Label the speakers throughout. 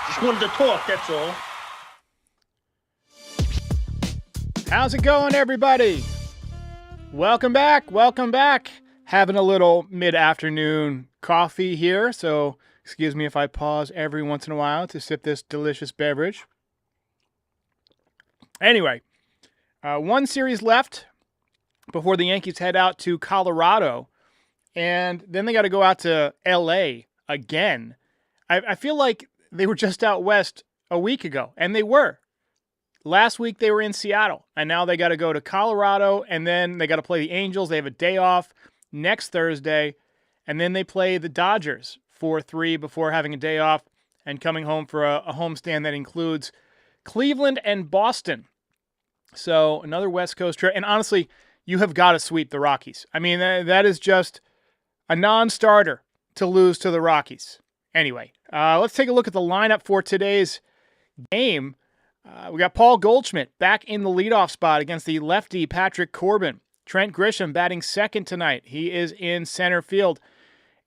Speaker 1: Just wanted to talk, that's all.
Speaker 2: How's it going, everybody? Welcome back. Having a little mid-afternoon coffee here, so excuse me if I pause every once in a while to sip this delicious beverage. Anyway, one series left before the Yankees head out to Colorado, and then they got to go out to L.A. again. I feel like they were just out west a week ago, and they were. Last week they were in Seattle, and now they got to go to Colorado, and then they got to play the Angels. They have a day off next Thursday, and then they play the Dodgers 4-3 before having a day off and coming home for a homestand that includes Cleveland and Boston. So another West Coast trip, and honestly, you have got to sweep the Rockies. I mean, that is just a non-starter to lose to the Rockies. Anyway, let's take a look at the lineup for today's game. We got Paul Goldschmidt back in the leadoff spot against the lefty Patrick Corbin. Trent Grisham batting second tonight. He is in center field.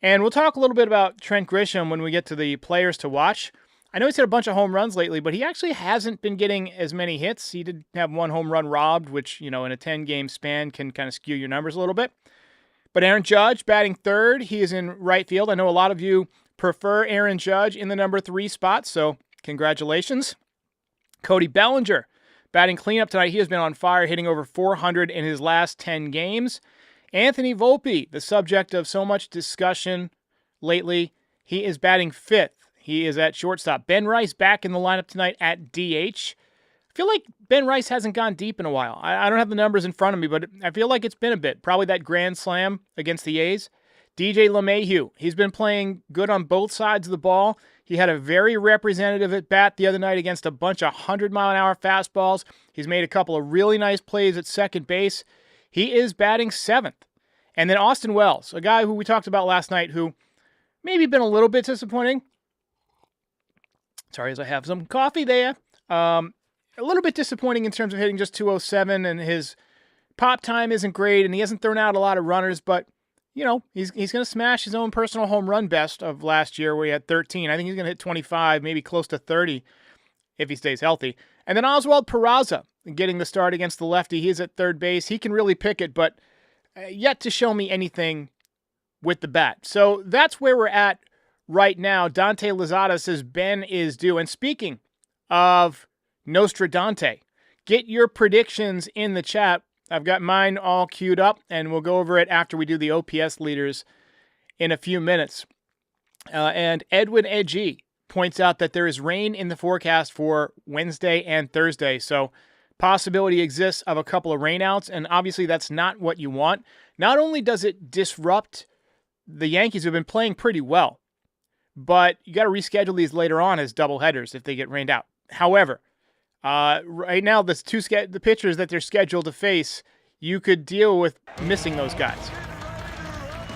Speaker 2: And we'll talk a little bit about Trent Grisham when we get to the players to watch. I know he's hit a bunch of home runs lately, but he actually hasn't been getting as many hits. He did have one home run robbed, which, in a 10-game span can kind of skew your numbers a little bit. But Aaron Judge batting third. He is in right field. I know a lot of you prefer Aaron Judge in the number 3 spot, so congratulations. Cody Bellinger batting cleanup tonight. He has been on fire, hitting over 400 in his last 10 games. Anthony Volpe, the subject of so much discussion lately, he is batting 5th. He is at shortstop. Ben Rice back in the lineup tonight at DH. I feel like Ben Rice hasn't gone deep in a while. I don't have the numbers in front of me, but I feel like it's been a bit. Probably that grand slam against the A's. DJ LeMahieu, he's been playing good on both sides of the ball. He had a very representative at bat the other night against a bunch of 100-mile-an-hour fastballs. He's made a couple of really nice plays at second base. He is batting 7th. And then Austin Wells, a guy who we talked about last night who maybe been a little bit disappointing. Sorry, as I have some coffee there. A little bit disappointing in terms of hitting just 207, and his pop time isn't great, and he hasn't thrown out a lot of runners, but he's going to smash his own personal home run best of last year where he had 13. I think he's going to hit 25, maybe close to 30 if he stays healthy. And then Oswald Peraza getting the start against the lefty. He's at third base. He can really pick it, but yet to show me anything with the bat. So that's where we're at right now. Dante Lozada says Ben is due. And speaking of Nostradante, get your predictions in the chat. I've got mine all queued up, and we'll go over it after we do the OPS leaders in a few minutes. And Edwin Edgy points out that there is rain in the forecast for Wednesday and Thursday, so possibility exists of a couple of rainouts, and obviously that's not what you want. Not only does it disrupt the Yankees, who've been playing pretty well, but you got to reschedule these later on as doubleheaders if they get rained out. However, right now, the pitchers that they're scheduled to face, you could deal with missing those guys.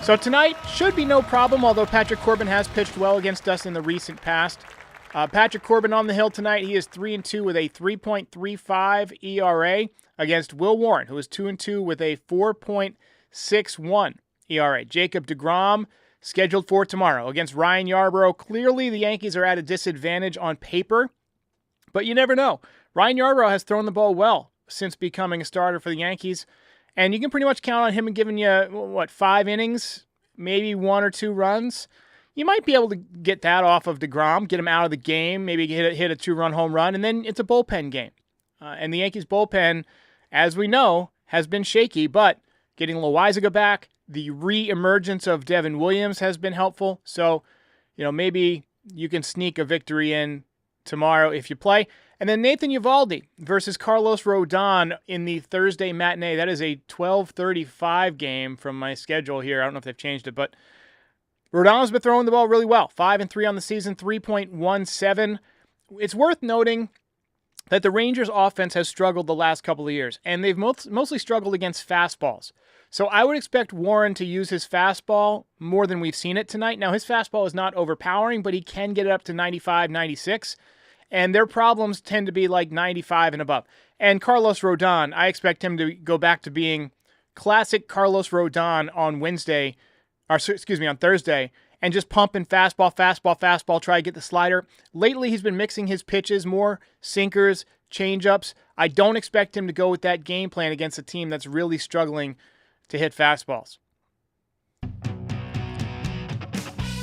Speaker 2: So tonight should be no problem, although Patrick Corbin has pitched well against us in the recent past. Patrick Corbin on the hill tonight. He is 3-2 with a 3.35 ERA against Will Warren, who is 2-2 with a 4.61 ERA. Jacob deGrom scheduled for tomorrow against Ryan Yarbrough. Clearly, the Yankees are at a disadvantage on paper, but you never know. Ryan Yarbrough has thrown the ball well since becoming a starter for the Yankees, and you can pretty much count on him giving you, 5 innings, maybe 1 or 2 runs. You might be able to get that off of DeGrom, get him out of the game, maybe hit a 2-run home run, and then it's a bullpen game. And the Yankees bullpen, as we know, has been shaky, but getting Loizaga back, the re-emergence of Devin Williams has been helpful. So, maybe you can sneak a victory in tomorrow if you play. And then Nathan Eovaldi versus Carlos Rodon in the Thursday matinee. That is a 12:35 game from my schedule here. I don't know if they've changed it, but Rodon's been throwing the ball really well. 5-3 on the season, 3.17. It's worth noting that the Rangers offense has struggled the last couple of years, and they've mostly struggled against fastballs. So I would expect Warren to use his fastball more than we've seen it tonight. Now, his fastball is not overpowering, but he can get it up to 95, 96. And their problems tend to be like 95 and above. And Carlos Rodon, I expect him to go back to being classic Carlos Rodon on Thursday, and just pumping fastball, try to get the slider. Lately, he's been mixing his pitches more, sinkers, changeups. I don't expect him to go with that game plan against a team that's really struggling to hit fastballs.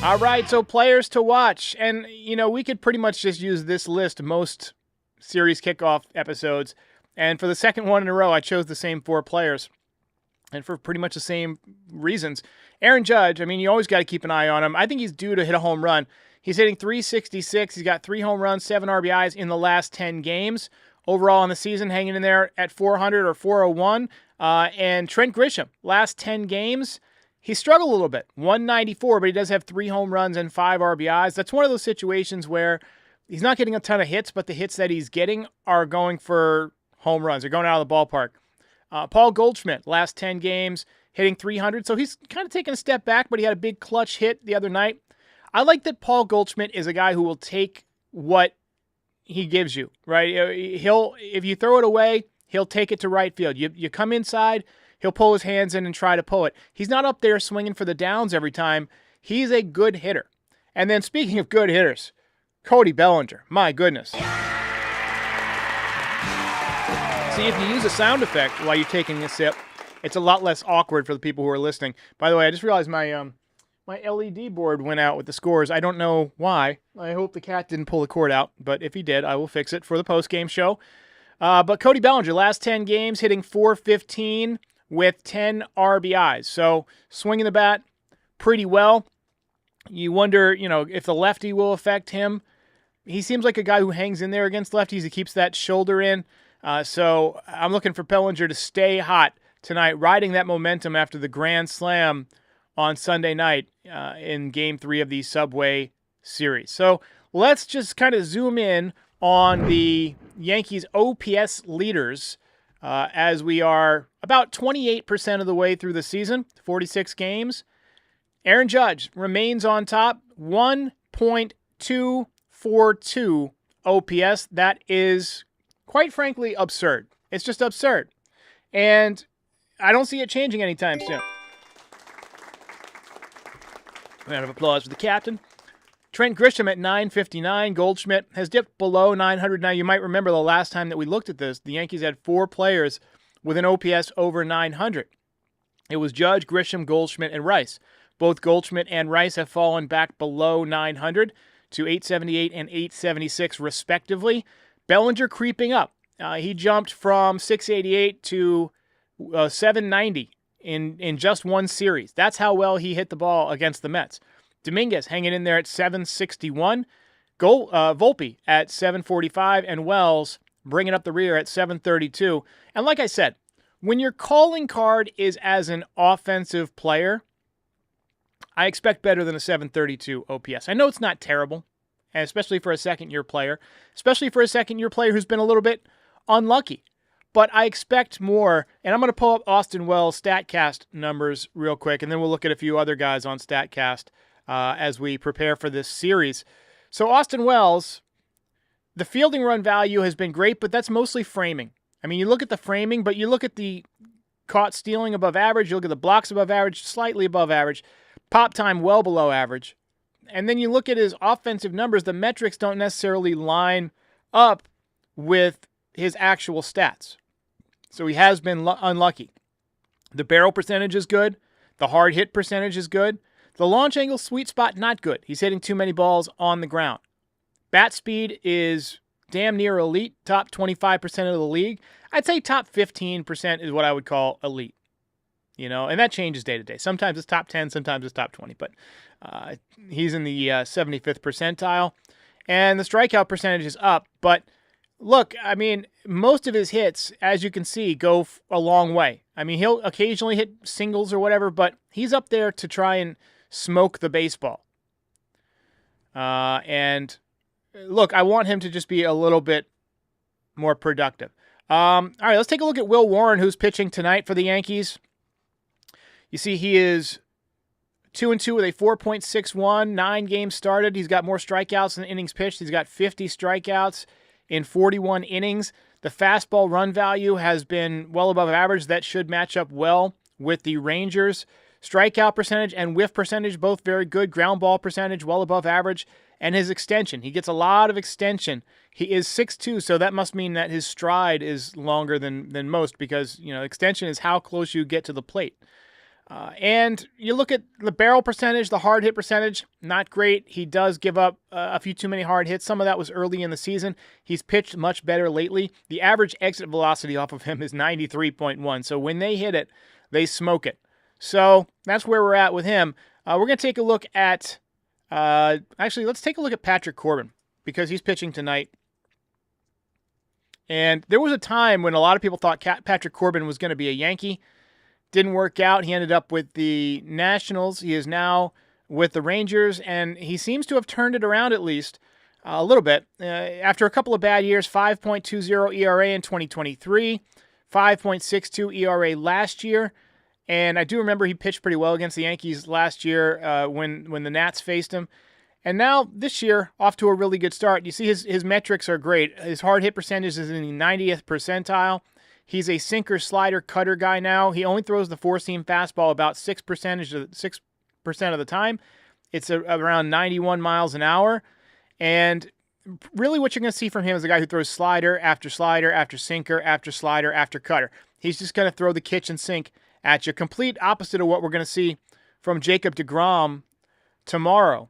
Speaker 2: All right, so players to watch. And, we could pretty much just use this list most series kickoff episodes. And for the second one in a row, I chose the same 4 players. And for pretty much the same reasons. Aaron Judge, you always got to keep an eye on him. I think he's due to hit a home run. He's hitting .366. He's got 3 home runs, 7 RBIs in the last 10 games. Overall in the season, hanging in there at .400 or .401. And Trent Grisham, last 10 games, he struggled a little bit. .194, but he does have 3 home runs and 5 RBIs. That's one of those situations where he's not getting a ton of hits, but the hits that he's getting are going for home runs. They're going out of the ballpark. Paul Goldschmidt, last 10 games, hitting .300. So he's kind of taken a step back, but he had a big clutch hit the other night. I like that Paul Goldschmidt is a guy who will take what he gives you, right? If you throw it away, he'll take it to right field. You come inside, he'll pull his hands in and try to pull it. He's not up there swinging for the downs every time. He's a good hitter. And then speaking of good hitters, Cody Bellinger, my goodness. See, if you use a sound effect while you're taking a sip, it's a lot less awkward for the people who are listening. By the way, I just realized my LED board went out with the scores. I don't know why. I hope the cat didn't pull the cord out, but if he did, I will fix it for the post-game show. But Cody Bellinger, last 10 games, hitting .415 with 10 RBIs. So swinging the bat pretty well. You wonder, if the lefty will affect him. He seems like a guy who hangs in there against lefties. He keeps that shoulder in. So I'm looking for Bellinger to stay hot tonight, riding that momentum after the grand slam on Sunday night in Game 3 of the Subway Series. So let's just kind of zoom in on the Yankees OPS leaders as we are about 28% of the way through the season, 46 games. Aaron Judge remains on top, 1.242 OPS. That is, quite frankly, absurd. It's just absurd. And I don't see it changing anytime soon. Round of applause for the captain. Trent Grisham at .959. Goldschmidt has dipped below .900. Now, you might remember the last time that we looked at this, the Yankees had 4 players with an OPS over .900. It was Judge, Grisham, Goldschmidt, and Rice. Both Goldschmidt and Rice have fallen back below .900 to .878 and .876, respectively. Bellinger creeping up. He jumped from .688 to .790 in just one series. That's how well he hit the ball against the Mets. Dominguez hanging in there at .761. Volpe at .745, and Wells bringing up the rear at .732. And like I said, when your calling card is as an offensive player, I expect better than a .732 OPS. I know it's not terrible, especially for a second-year player, who's been a little bit unlucky. But I expect more, and I'm going to pull up Austin Wells' Statcast numbers real quick, and then we'll look at a few other guys on Statcast as we prepare for this series. So Austin Wells, the fielding run value has been great, but that's mostly framing. You look at the framing, but you look at the caught stealing above average, you look at the blocks above average, slightly above average, pop time well below average. And then you look at his offensive numbers, the metrics don't necessarily line up with his actual stats. So he has been unlucky. The barrel percentage is good. The hard hit percentage is good. The launch angle sweet spot, not good. He's hitting too many balls on the ground. Bat speed is damn near elite, top 25% of the league. I'd say top 15% is what I would call elite. And that changes day to day. Sometimes it's top 10, sometimes it's top 20, but he's in the 75th percentile. And the strikeout percentage is up, but look, most of his hits, as you can see, go a long way. He'll occasionally hit singles or whatever, but he's up there to try and smoke the baseball. And look, I want him to just be a little bit more productive. All right, let's take a look at Will Warren, who's pitching tonight for the Yankees. You see he is 2-2 with a 4.61, 9 games started. He's got more strikeouts than innings pitched. He's got 50 strikeouts in 41 innings. The fastball run value has been well above average. That should match up well with the Rangers. Strikeout percentage and whiff percentage, both very good. Ground ball percentage, well above average. And his extension, he gets a lot of extension. He is 6'2", so that must mean that his stride is longer than most because, extension is how close you get to the plate. And you look at the barrel percentage, the hard hit percentage, not great. He does give up a few too many hard hits. Some of that was early in the season. He's pitched much better lately. The average exit velocity off of him is 93.1. So when they hit it, they smoke it. So that's where we're at with him. We're going to take a look at, let's take a look at Patrick Corbin because he's pitching tonight. And there was a time when a lot of people thought Patrick Corbin was going to be a Yankee. Didn't work out. He ended up with the Nationals. He is now with the Rangers, and he seems to have turned it around at least a little bit. After a couple of bad years, 5.20 ERA in 2023, 5.62 ERA last year. And I do remember he pitched pretty well against the Yankees last year when the Nats faced him. And now this year, off to a really good start. You see his metrics are great. His hard hit percentage is in the 90th percentile. He's a sinker, slider, cutter guy now. He only throws the four-seam fastball about 6% of the time. It's around 91 miles an hour. And really what you're going to see from him is a guy who throws slider after sinker, after slider, after cutter. He's just going to throw the kitchen sink at you. Complete opposite of what we're going to see from Jacob deGrom tomorrow.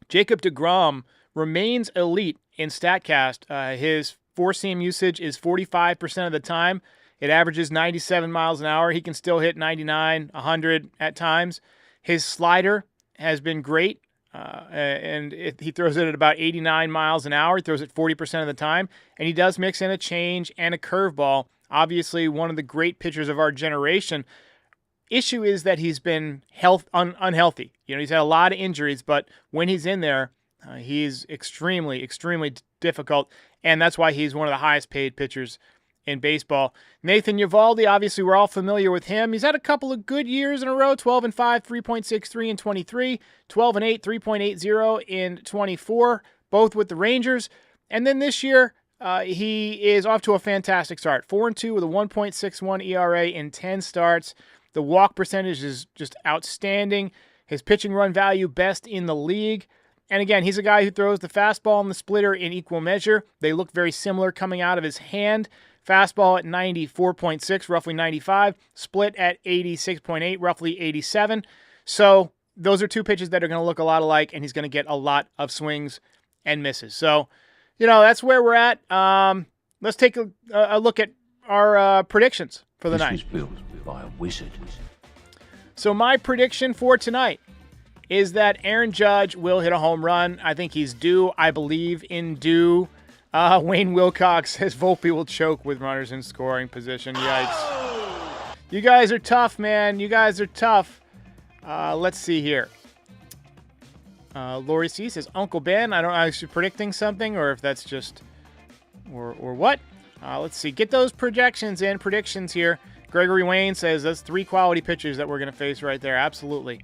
Speaker 2: Jacob deGrom remains elite in Statcast. His four-seam usage is 45% of the time. It averages 97 miles an hour. He can still hit 99, 100 at times. His slider has been great, and he throws it at about 89 miles an hour. He throws it 40% of the time, and he does mix in a change and a curveball. Obviously, one of the great pitchers of our generation. Issue is that he's been unhealthy. He's had a lot of injuries, but when he's in there, he's extremely, extremely difficult, and that's why he's one of the highest paid pitchers in baseball. Nathan Eovaldi, obviously we're all familiar with him. He's had a couple of good years in a row, 12-5, 3.63 in 23, 12-8, 3.80 in 24, both with the Rangers. And then this year, he is off to a fantastic start, 4-2 with a 1.61 ERA in 10 starts. The walk percentage is just outstanding. His pitching run value, best in the league. And again, he's a guy who throws the fastball and the splitter in equal measure. They look very similar coming out of his hand. Fastball at 94.6, roughly 95. Split at 86.8, roughly 87. So those are two pitches that are going to look a lot alike, and he's going to get a lot of swings and misses. So, that's where we're at. Let's take a look at our predictions for the night.
Speaker 1: This was built by a wizard.
Speaker 2: So my prediction for tonight is that Aaron Judge will hit a home run. I think he's due. I believe in due. Wayne Wilcox says Volpe will choke with runners in scoring position. Yikes. You guys are tough, man. You guys are tough. Let's see here. Lori C says Uncle Ben. I don't know if she's predicting something or if that's just or what. Let's see. Get those predictions here. Gregory Wayne says that's 3 quality pitchers that we're going to face right there. Absolutely.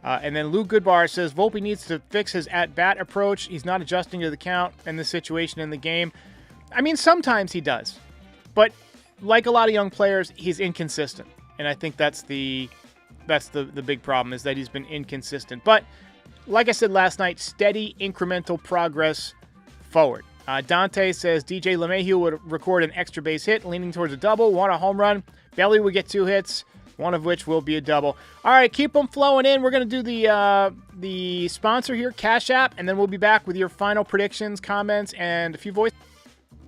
Speaker 2: And then Lou Goodbar says Volpe needs to fix his at-bat approach. He's not adjusting to the count and the situation in the game. I mean, sometimes he does. But like a lot of young players, he's inconsistent. And I think that's the big problem is that he's been inconsistent. But like I said last night, steady incremental progress forward. Dante says DJ LeMahieu would record an extra base hit, leaning towards a double, want a home run. Belly would get 2 hits. One of which will be a double. All right, keep them flowing in. We're going to do the sponsor here, Cash App, and then we'll be back with your final predictions, comments, and a few voices.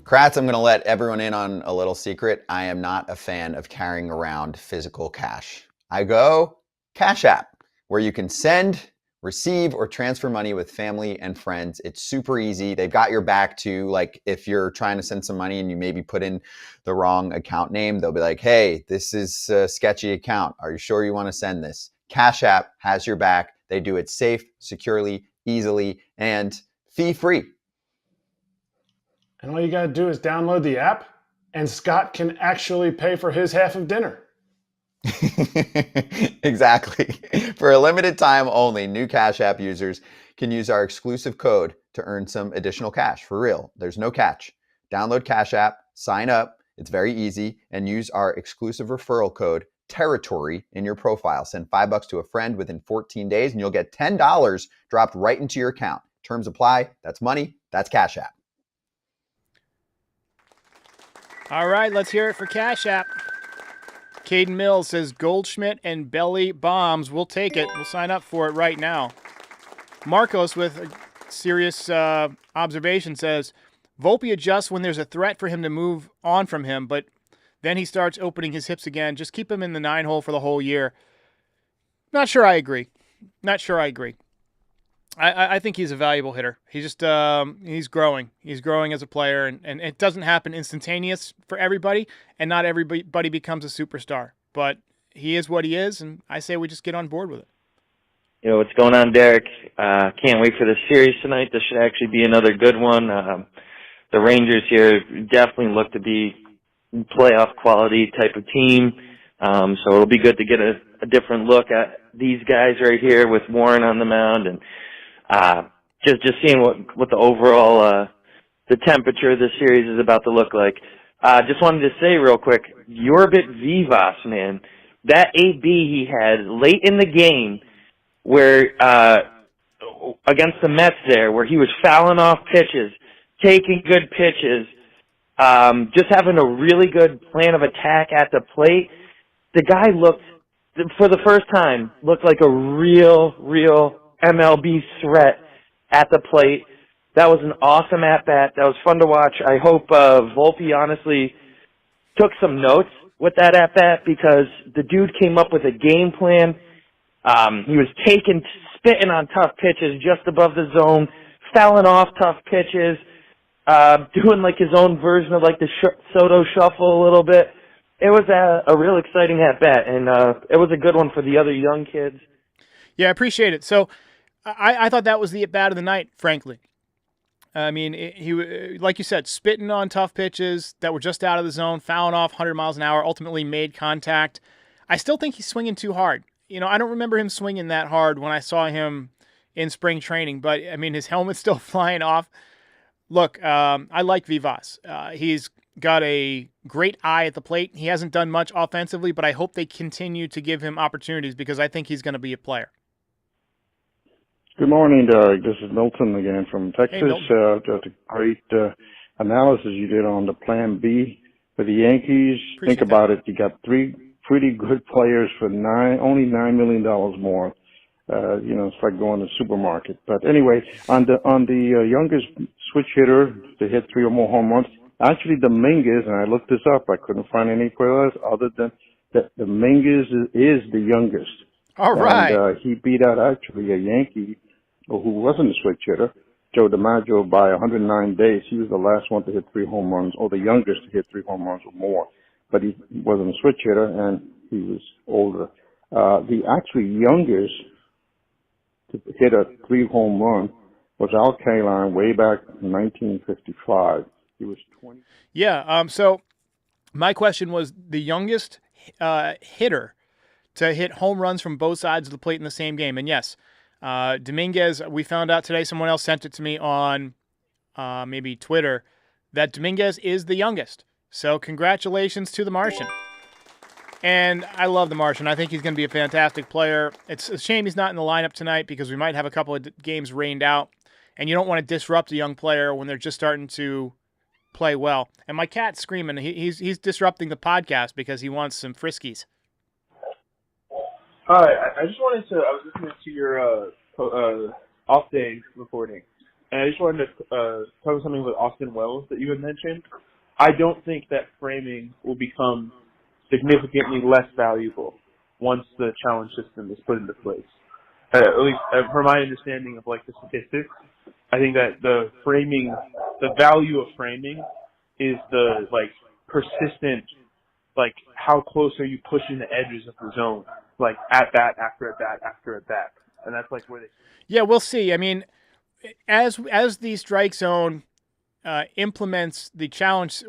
Speaker 3: Kratz, I'm going to let everyone in on a little secret. I am not a fan of carrying around physical cash. I go Cash App, where you can send, receive, or transfer money with family and friends. It's super easy. They've got your back too. Like if you're trying to send some money and you maybe put in the wrong account name, they'll be like, hey, this is a sketchy account. Are you sure you want to send this? Cash App has your back. They do it safe, securely, easily, and fee-free.
Speaker 4: And all you got to do is download the app, and Scott can actually pay for his half of dinner.
Speaker 3: Exactly. For a limited time only, new Cash App users can use our exclusive code to earn some additional cash. For real, there's no catch. Download Cash App, sign up, it's very easy, and use our exclusive referral code territory in your profile. Send $5 to a friend within 14 days and you'll get $10 dropped right into your account. Terms apply. That's money. That's Cash App.
Speaker 2: All right, let's hear it for Cash App. Caden Mills says Goldschmidt and Belly Bombs. We'll take it. We'll sign up for it right now. Marcos with a serious observation says Volpe adjusts when there's a threat for him to move on from him, but then he starts opening his hips again. Just keep him in the 9-hole for the whole year. Not sure I agree. I think he's a valuable hitter. He's just he's growing. He's growing as a player, and it doesn't happen instantaneous for everybody, and not everybody becomes a superstar. But he is what he is, and I say we just get on board with it.
Speaker 1: What's going on, Derek? Can't wait for the series tonight. This should actually be another good one. The Rangers here definitely look to be playoff quality type of team. So it'll be good to get a different look at these guys right here with Warren on the mound, and just seeing what the overall the temperature of this series is about to look like. Just wanted to say real quick, Yorbit Vivas, man, that AB he had late in the game where against the Mets there, where he was fouling off pitches, taking good pitches, just having a really good plan of attack at the plate. The guy looked, for the first time, like a real MLB threat at the plate. That was an awesome at-bat. That was fun to watch. I hope Volpe honestly took some notes with that at-bat, because the dude came up with a game plan. He was spitting on tough pitches just above the zone, fouling off tough pitches, doing like his own version of like the Soto shuffle a little bit. It was a real exciting at-bat, and it was a good one for the other young kids.
Speaker 2: Yeah, I appreciate it. So I thought that was the at-bat of the night, frankly. I mean, he, like you said, spitting on tough pitches that were just out of the zone, fouling off 100 miles an hour, ultimately made contact. I still think he's swinging too hard. I don't remember him swinging that hard when I saw him in spring training, but, I mean, his helmet's still flying off. Look, I like Vivas. He's got a great eye at the plate. He hasn't done much offensively, but I hope they continue to give him opportunities, because I think he's going to be a player.
Speaker 5: Good morning, Doug. This is Milton again from Texas.
Speaker 2: Hey,
Speaker 5: just a great analysis you did on the Plan B for the Yankees.
Speaker 2: Appreciate
Speaker 5: Think about it. You got three pretty good players for only $9 million more. It's like going to the supermarket. But anyway, on the youngest switch hitter to hit 3 or more home runs, actually Dominguez, and I looked this up, I couldn't find any players other than that Dominguez is the youngest.
Speaker 2: All right.
Speaker 5: And he beat out actually a Yankee who wasn't a switch hitter, Joe DiMaggio, by 109 days. He was the last one to hit 3 home runs, or the youngest to hit 3 home runs or more. But he wasn't a switch hitter, and he was older. The actually youngest to hit a 3 home run was Al Kaline way back in 1955. He was 20.
Speaker 2: Yeah. So my question was the youngest hitter to hit home runs from both sides of the plate in the same game. And yes, Dominguez, we found out today, someone else sent it to me on maybe Twitter, that Dominguez is the youngest. So congratulations to the Martian. And I love the Martian. I think he's going to be a fantastic player. It's a shame he's not in the lineup tonight, because we might have a couple of games rained out, and you don't want to disrupt a young player when they're just starting to play well. And my cat's screaming. He's disrupting the podcast because he wants some Friskies.
Speaker 6: Hi, I was listening to your off-day reporting, and I just wanted to cover something with Austin Wells that you had mentioned. I don't think that framing will become significantly less valuable once the challenge system is put into place. At least from my understanding of like the statistics, I think that the value of framing is the like persistent, like how close are you pushing the edges of the zone, like at bat after at bat after at bat, and that's like where they.
Speaker 2: Yeah, we'll see. I mean, as the strike zone implements the challenge,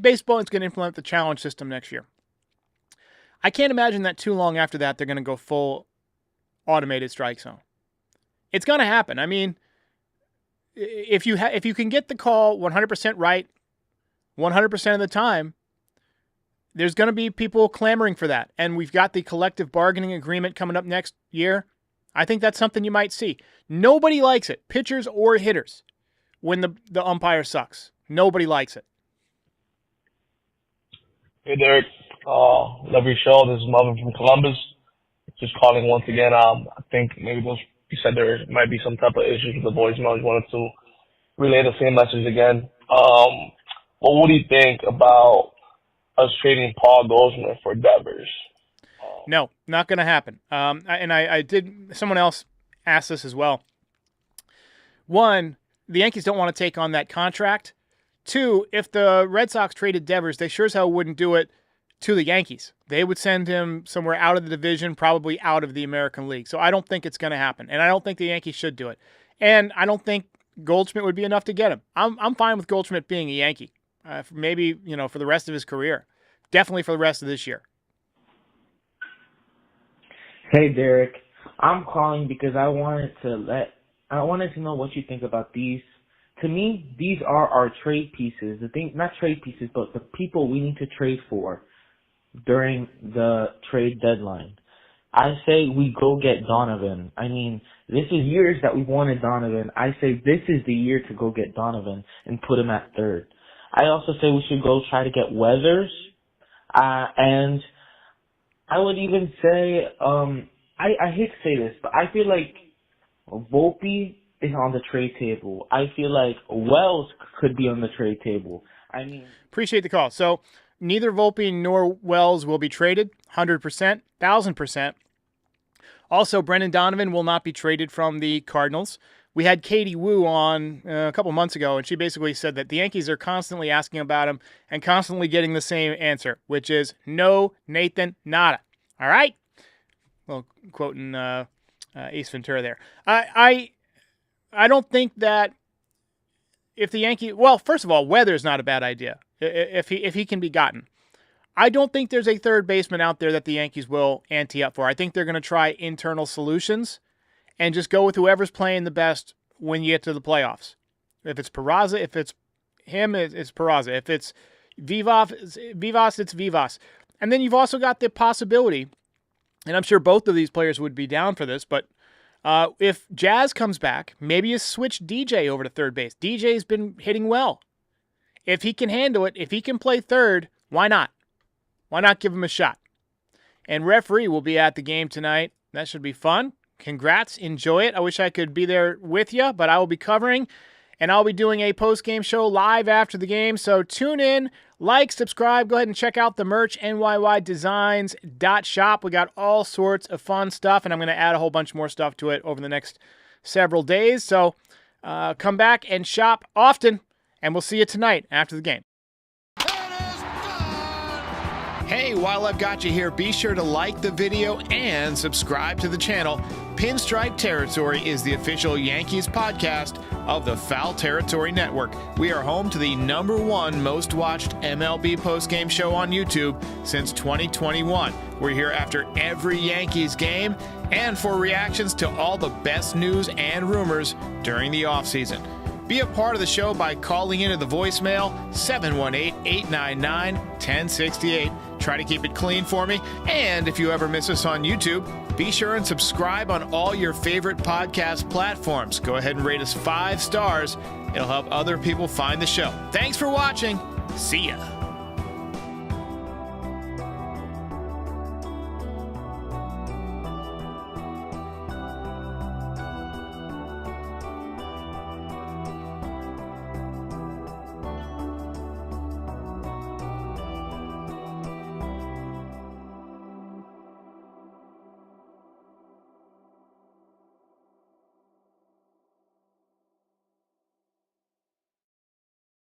Speaker 2: baseball is going to implement the challenge system next year. I can't imagine that too long after that they're going to go full automated strike zone. It's going to happen. I mean, if you can get the call 100% right 100% of the time, there's going to be people clamoring for that. And we've got the collective bargaining agreement coming up next year. I think that's something you might see. Nobody likes it, pitchers or hitters, when the umpire sucks. Nobody likes it.
Speaker 7: Hey, Derek. Love your show. This is Melvin from Columbus. Just calling once again. I think maybe you said there might be some type of issues with the voicemail. I wanted to relay the same message again. What do you think about us trading Paul Goldschmidt for Devers?
Speaker 2: No, not going to happen. I did. Someone else asked this as well. One, the Yankees don't want to take on that contract. Two, if the Red Sox traded Devers, they sure as hell wouldn't do it to the Yankees. They would send him somewhere out of the division, probably out of the American League. So I don't think it's going to happen, and I don't think the Yankees should do it. And I don't think Goldschmidt would be enough to get him. I'm fine with Goldschmidt being a Yankee, maybe for the rest of his career, definitely for the rest of this year.
Speaker 8: Hey, Derek. I'm calling because I wanted to know what you think about these. To me, these are our trade pieces. Not trade pieces, but the people we need to trade for during the trade deadline. I say we go get Donovan. I mean, this is years that we've wanted Donovan. I say this is the year to go get Donovan and put him at third. I also say we should go try to get Weathers. And I would even say, I hate to say this, but I feel like Volpe is on the trade table. I feel like Wells could be on the trade table. I mean,
Speaker 2: appreciate the call. So neither Volpe nor Wells will be traded, 100%, 1,000%. Also, Brendan Donovan will not be traded from the Cardinals. We had Katie Wu on a couple months ago, and she basically said that the Yankees are constantly asking about him and constantly getting the same answer, which is no, Nathan, nada. All right? Well, quoting Ace Ventura there. I don't think that if the Yankees... Well, first of all, Weather's not a bad idea if he can be gotten. I don't think there's a third baseman out there that the Yankees will ante up for. I think they're going to try internal solutions and just go with whoever's playing the best when you get to the playoffs. If it's Peraza, if it's him, it's Peraza. If it's Vivas, it's Vivas. And then you've also got the possibility, and I'm sure both of these players would be down for this, but if Jazz comes back, maybe you switch DJ over to third base. DJ's been hitting well. If he can handle it, if he can play third, why not? Why not give him a shot? And referee will be at the game tonight. That should be fun. Congrats. Enjoy it. I wish I could be there with you, but I will be covering, and I'll be doing a post-game show live after the game. So tune in, like, subscribe. Go ahead and check out the merch, NYYDesigns.shop. We got all sorts of fun stuff, and I'm going to add a whole bunch more stuff to it over the next several days. So come back and shop often, and we'll see you tonight after the game. Hey, while I've got you here, be sure to like the video and subscribe to the channel. Pinstripe Territory is the official Yankees podcast of the Foul Territory Network. We are home to the #1 most watched MLB postgame show on YouTube since 2021. We're here after every Yankees game and for reactions to all the best news and rumors during the offseason. Be a part of the show by calling into the voicemail 718-899-1068. Try to keep it clean for me. And if you ever miss us on YouTube, be sure and subscribe on all your favorite podcast platforms. Go ahead and rate us 5 stars. It'll help other people find the show. Thanks for watching. See ya.